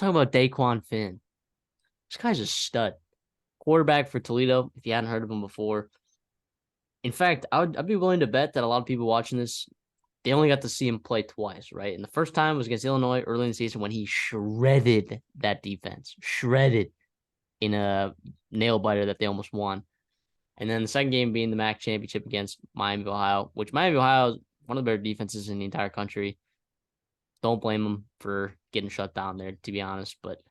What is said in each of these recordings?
Talking about Daquan Finn. This guy's a stud. Quarterback for Toledo, if you hadn't heard of him before. In fact, I'd be willing to bet that a lot of people watching this, they only got to see him play twice, right? And the first time was against Illinois early in the season when he shredded that defense, shredded in a nail biter that they almost won. And then the second game being the MAC championship against Miami of Ohio, which Miami of Ohio is one of the better defenses in the entire country. Don't blame them for getting shut down there, to be honest. But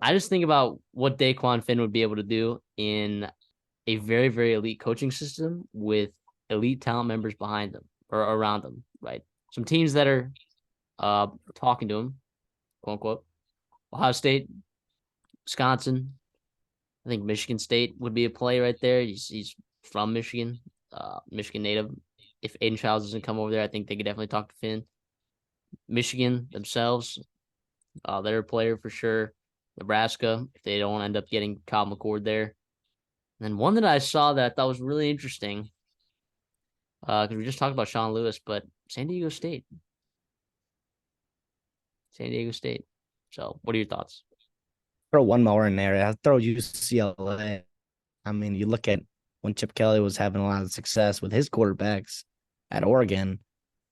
I just think about what Daquan Finn would be able to do in a very, very elite coaching system with elite talent members behind them or around them, right? Some teams that are talking to him, quote unquote. Ohio State, Wisconsin. I think Michigan State would be a play right there. He's from Michigan, Michigan native. If Aiden Childs doesn't come over there, I think they could definitely talk to Finn. Michigan themselves, they're a player for sure. Nebraska, if they don't end up getting Kyle McCord there. And then one that I saw that I thought was really interesting, because we just talked about Sean Lewis, but San Diego State. San Diego State. So what are your thoughts? Throw one more in there. I'll throw UCLA. I mean, you look at when Chip Kelly was having a lot of success with his quarterbacks at Oregon,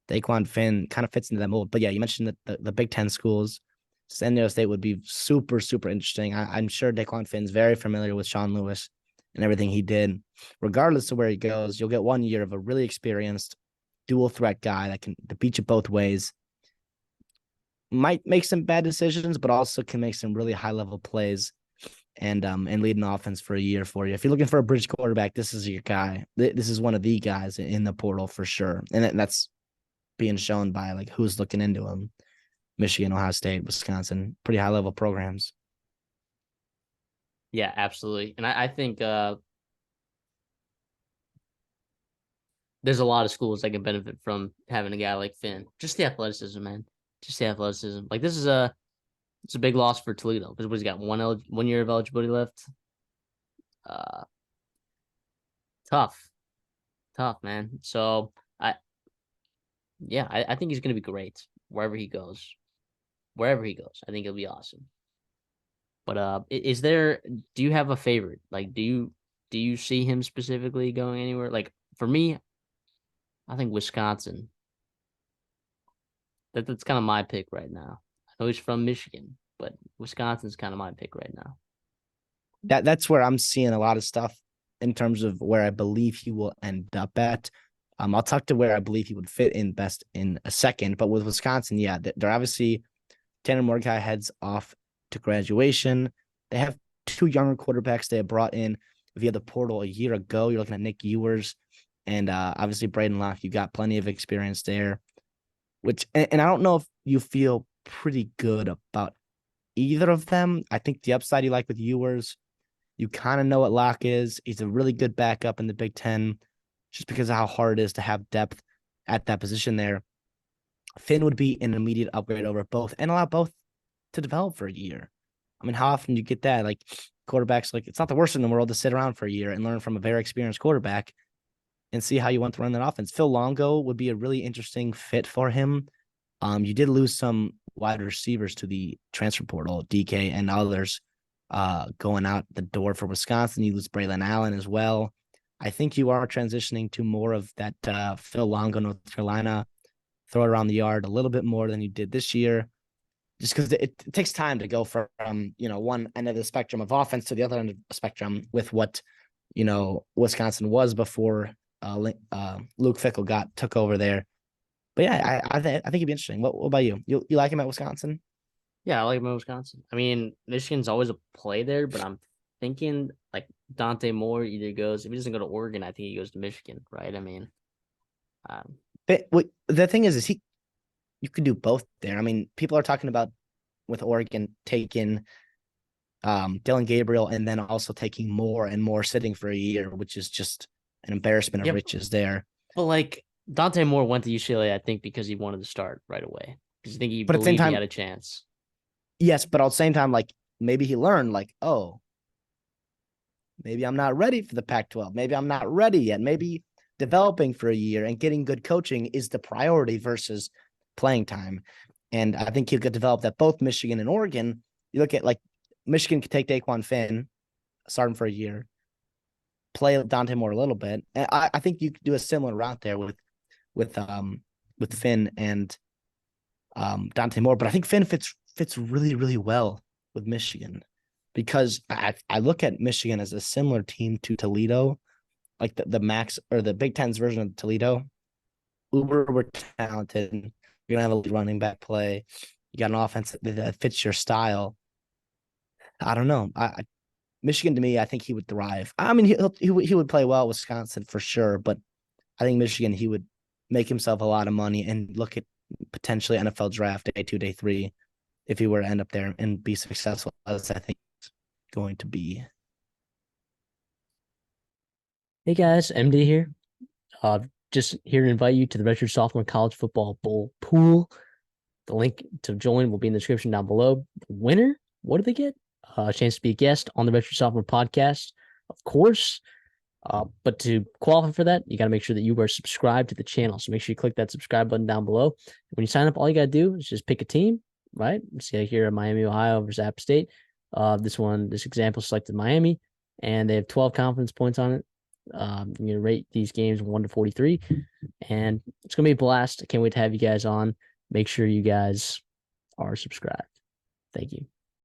Dequan Finn kind of fits into that mold. But yeah, you mentioned the Big Ten schools. San Diego State would be super, super interesting. I'm sure Dequan Finn's very familiar with Sean Lewis and everything he did. Regardless of where he goes, you'll get 1 year of a really experienced dual threat guy that can beat you both ways. Might make some bad decisions, but also can make some really high level plays and lead an offense for a year for you. If you're looking for a bridge quarterback, this is your guy. This is one of the guys in the portal for sure, and that's being shown by like who's looking into him. Michigan, Ohio State, Wisconsin, pretty high level programs. Yeah, absolutely. And I think there's a lot of schools that can benefit from having a guy like Finn. Just the athleticism, man. Just the athleticism. Like this is it's a big loss for Toledo because he's got 1 year of eligibility left. Uh, tough, tough, man. So I think he's gonna be great wherever he goes. Wherever he goes, I think it'll be awesome. But is there? Do you have a favorite? Like, do you see him specifically going anywhere? Like for me, I think Wisconsin. That's kind of my pick right now. I know he's from Michigan, but Wisconsin's kind of my pick right now. That's where I'm seeing a lot of stuff in terms of where I believe he will end up at. I'll talk to where I believe he would fit in best in a second. But with Wisconsin, yeah, they're obviously Tanner Mordecai heads off to graduation. They have two younger quarterbacks they have brought in via the portal a year ago. You're looking at Nick Ewers and obviously Braden Locke. You got plenty of experience there. And I don't know if you feel pretty good about either of them. I think the upside you like with Ewers, you kind of know what Locke is. He's a really good backup in the Big Ten just because of how hard it is to have depth at that position there. Finn would be an immediate upgrade over both and allow both to develop for a year. I mean, how often do you get that? Like quarterbacks, like it's not the worst in the world to sit around for a year and learn from a very experienced quarterback and see how you want to run that offense. Phil Longo would be a really interesting fit for him. You did lose some wide receivers to the transfer portal, DK and others going out the door for Wisconsin. You lose Braylon Allen as well. I think you are transitioning to more of that Phil Longo, North Carolina, throw it around the yard a little bit more than you did this year, just because it takes time to go from one end of the spectrum of offense to the other end of the spectrum with what Wisconsin was before Luke Fickell took over there. But yeah, I think it'd be interesting. What about you? You like him at Wisconsin? Yeah, I like him in Wisconsin. I mean, Michigan's always a play there, but I'm thinking like Dante Moore either goes if he doesn't go to Oregon, I think he goes to Michigan, right? I mean, um, But the thing is you could do both there. I mean, people are talking about with Oregon taking Dylan Gabriel and then also taking more and more sitting for a year, which is just an embarrassment of yep. riches there. But like Dante Moore went to UCLA, I think, because he wanted to start right away. Because I think he But at the same believed he time, had a chance. yes, but at the same time, like maybe he learned, like, oh, maybe I'm not ready for the Pac-12. Maybe I'm not ready yet. Maybe developing for a year and getting good coaching is the priority versus playing time. And I think he'll get developed at both Michigan and Oregon. You look at like Michigan could take Daquan Finn, start him for a year, play Dante Moore a little bit. And I think you could do a similar route there with Finn and Dante Moore. But I think Finn fits really, really well with Michigan because I look at Michigan as a similar team to Toledo, like the Max or the Big Ten's version of Toledo. Uber talented. You're gonna have a running back play. You got an offense that fits your style. I don't know. Michigan to me, I think he would thrive. I mean, he would play well at Wisconsin for sure, but I think Michigan he would make himself a lot of money and look at potentially NFL draft day 2, day 3 if he were to end up there and be successful as I think he's going to be. Hey guys, MD here. Just here to invite you to the Redshirt Sophomore College Football Bowl pool. The link to join will be in the description down below. The winner, what do they get? A chance to be a guest on the Redshirt Sophomore podcast, of course. But to qualify for that, you got to make sure that you are subscribed to the channel. So make sure you click that subscribe button down below. When you sign up, all you got to do is just pick a team, right? See here at Miami, Ohio versus App State. This example selected Miami, and they have 12 confidence points on it. You're going to rate these games 1 to 43, and it's going to be a blast. I can't wait to have you guys on. Make sure you guys are subscribed. Thank you.